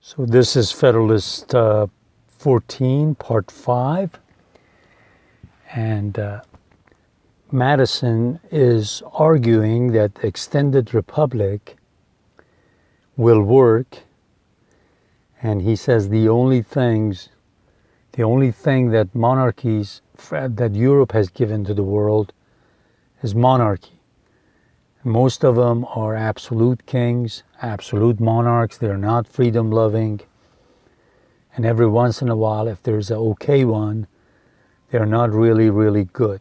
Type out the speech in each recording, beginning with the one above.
So this is Federalist 14, Part 5. And Madison is arguing that the extended republic will work. And he says the only thing that monarchies, that Europe has given to the world is monarchy. Most of them are absolute kings, absolute monarchs. They're not freedom-loving. And every once in a while, if there's an okay one, they're not really, really good.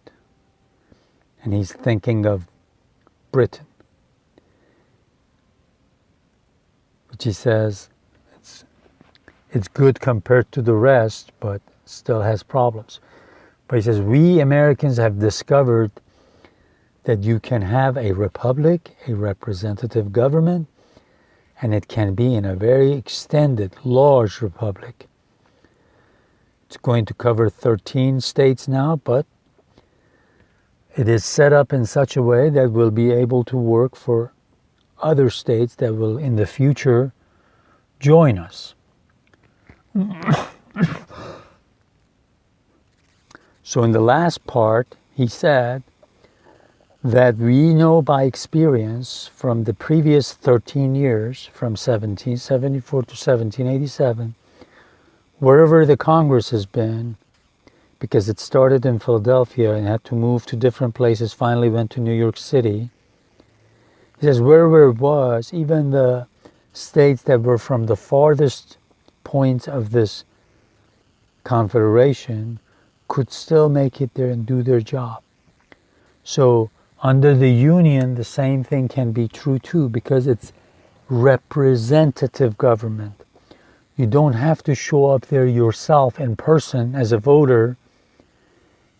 And he's thinking of Britain, which he says it's good compared to the rest, but still has problems. But he says, we Americans have discovered that you can have a republic, a representative government, and it can be in a very extended, large republic. It's going to cover 13 states now, but it is set up in such a way that we'll be able to work for other states that will in the future join us. So in the last part, he said that we know by experience from the previous 13 years, from 1774 to 1787, wherever the Congress has been, because it started in Philadelphia and had to move to different places, finally went to New York City. He says wherever it was, even the states that were from the farthest points of this confederation could still make it there and do their job. So under the Union, the same thing can be true too, because it's representative government. You don't have to show up there yourself in person as a voter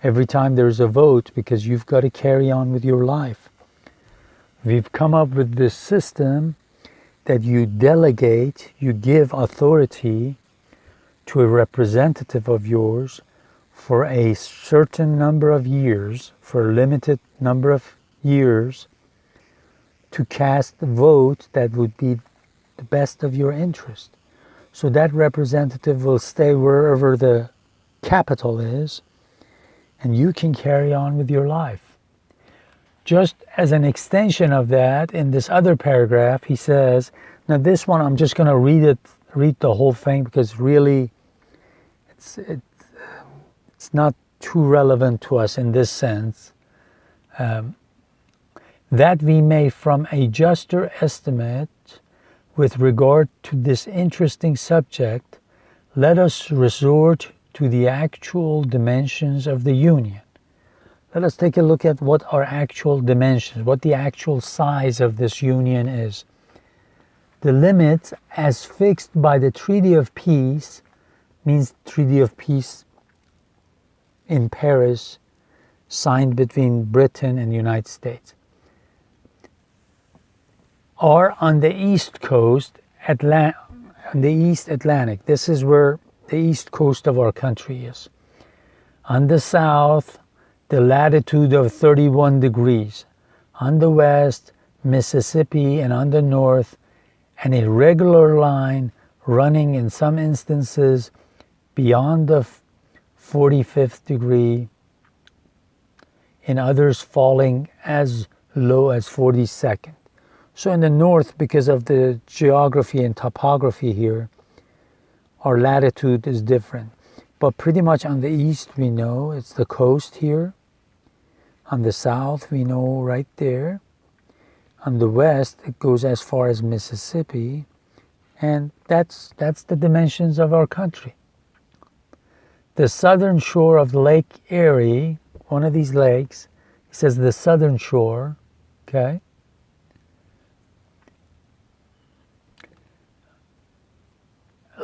every time there's a vote, because you've got to carry on with your life. We've come up with this system that you delegate, you give authority to a representative of yours for a certain number of years, for a limited number of years, to cast the vote that would be the best of your interest. So that representative will stay wherever the capital is, and you can carry on with your life. Just as an extension of that, in this other paragraph, he says, now this one I'm just going to read the whole thing, because really it's not too relevant to us in this sense. That we may from a juster estimate with regard to this interesting subject, let us resort to the actual dimensions of the Union. Let us take a look at what are actual dimensions, what the actual size of this Union is. The limits as fixed by the Treaty of Peace, means Treaty of Peace in Paris, signed between Britain and the United States, are on the east coast, on the East Atlantic. This is where the east coast of our country is. On the south, the latitude of 31 degrees. On the west, Mississippi, and on the north, an irregular line running in some instances beyond the 45th degree, in others falling as low as 42nd. So in the north, because of the geography and topography here, our latitude is different. But pretty much on the east, we know it's the coast here. On the south, we know right there. On the west, it goes as far as Mississippi. And that's the dimensions of our country. The southern shore of Lake Erie, one of these lakes, he says the southern shore, okay,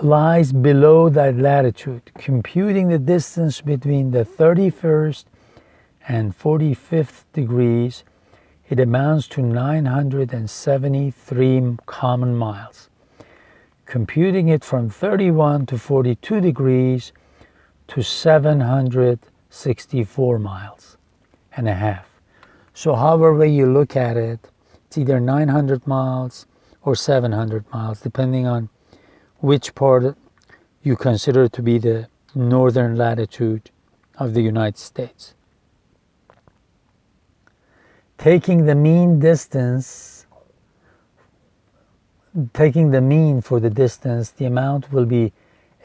lies below that latitude. Computing the distance between the 31st and 45th degrees, it amounts to 973 common miles. Computing it from 31 to 42 degrees to 764 miles and a half. So however way you look at it, it's either 900 miles or 700 miles, depending on which part you consider to be the northern latitude of the United States. Taking the mean for the distance, the amount will be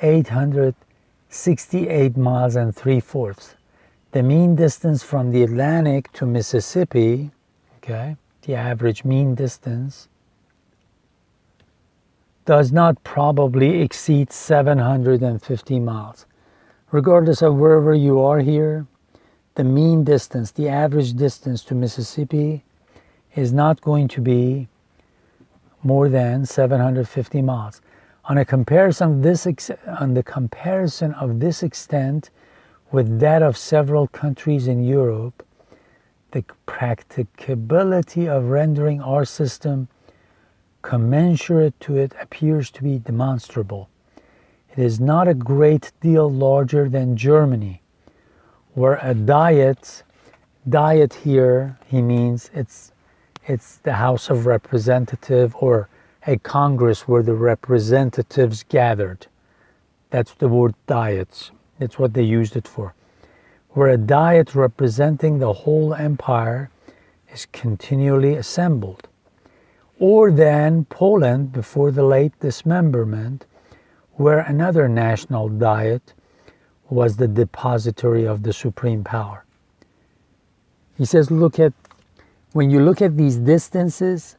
868 miles and 3/4. The mean distance from the Atlantic to Mississippi, okay, the average mean distance, does not probably exceed 750 miles. Regardless of wherever you are here, the mean distance, the average distance to Mississippi is not going to be more than 750 miles. On the comparison of this extent with that of several countries in Europe, the practicability of rendering our system commensurate to it appears to be demonstrable. It is not a great deal larger than Germany, where a diet here, he means it's the House of Representatives, or a Congress where the representatives gathered. That's the word diets. That's what they used it for. Where a diet representing the whole empire is continually assembled. Or then Poland before the late dismemberment, where another national diet was the depository of the supreme power. He says, when you look at these distances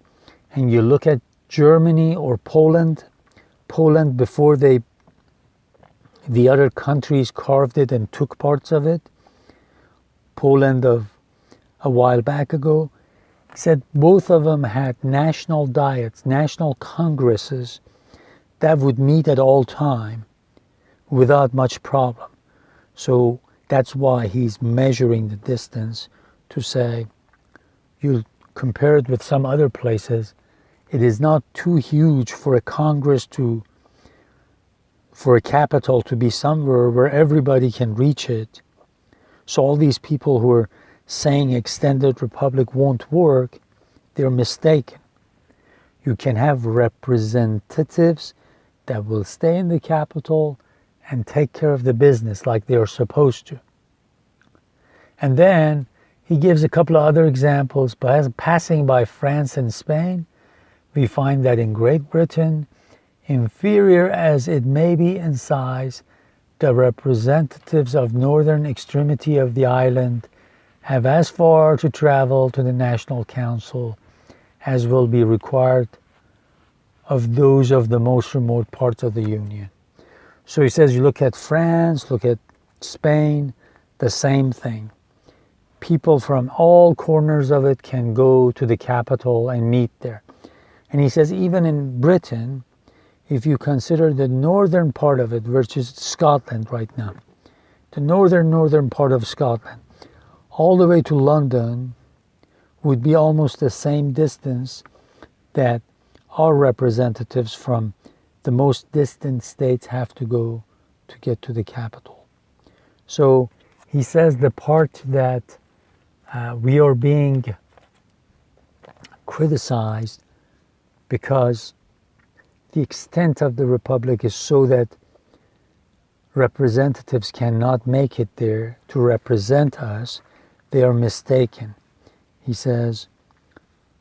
and you look at Germany or Poland before the other countries carved it and took parts of it, Poland of a while back ago, he said both of them had national diets, national congresses that would meet at all time without much problem. So that's why he's measuring the distance to say, you compare it with some other places, it is not too huge for a Congress for a capital to be somewhere where everybody can reach it. So all these people who are saying extended republic won't work, they're mistaken. You can have representatives that will stay in the capital and take care of the business like they are supposed to. And then he gives a couple of other examples. By passing by France and Spain, we find that in Great Britain, inferior as it may be in size, the representatives of northern extremity of the island have as far to travel to the National Council as will be required of those of the most remote parts of the Union. So he says, you look at France, look at Spain, the same thing. People from all corners of it can go to the capital and meet there. And he says, even in Britain, if you consider the northern part of it, which is Scotland right now, the northern part of Scotland, all the way to London would be almost the same distance that our representatives from the most distant states have to go to get to the capital. So he says the part that we are being criticized because the extent of the republic is so that representatives cannot make it there to represent us, they are mistaken. He says,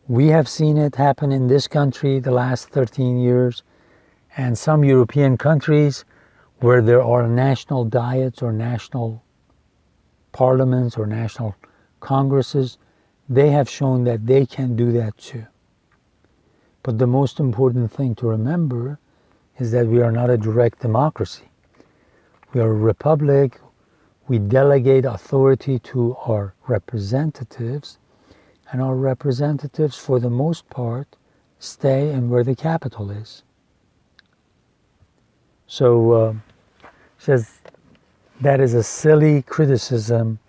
we have seen it happen in this country the last 13 years, and some European countries where there are national diets or national parliaments or national congresses, they have shown that they can do that too. But the most important thing to remember is that we are not a direct democracy. We are a republic. We delegate authority to our representatives, and our representatives, for the most part, stay in where the capital is. So, says that is a silly criticism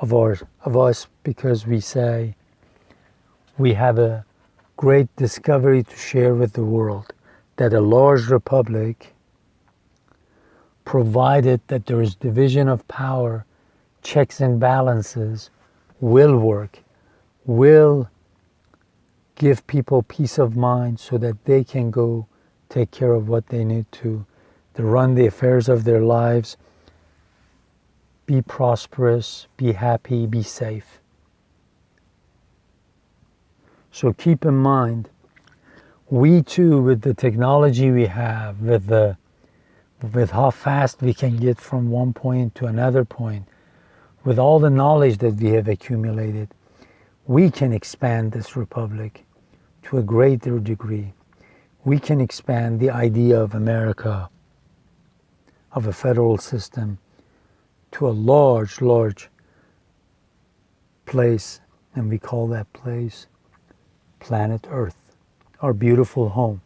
of us, because we say we have a great discovery to share with the world, that a large republic, provided that there is division of power, checks and balances, will work, will give people peace of mind so that they can go take care of what they need to run the affairs of their lives, be prosperous, be happy, be safe. So keep in mind, we too, with the technology we have, with how fast we can get from one point to another point, with all the knowledge that we have accumulated, we can expand this republic to a greater degree. We can expand the idea of America, of a federal system, to a large, large place, and we call that place planet Earth, our beautiful home.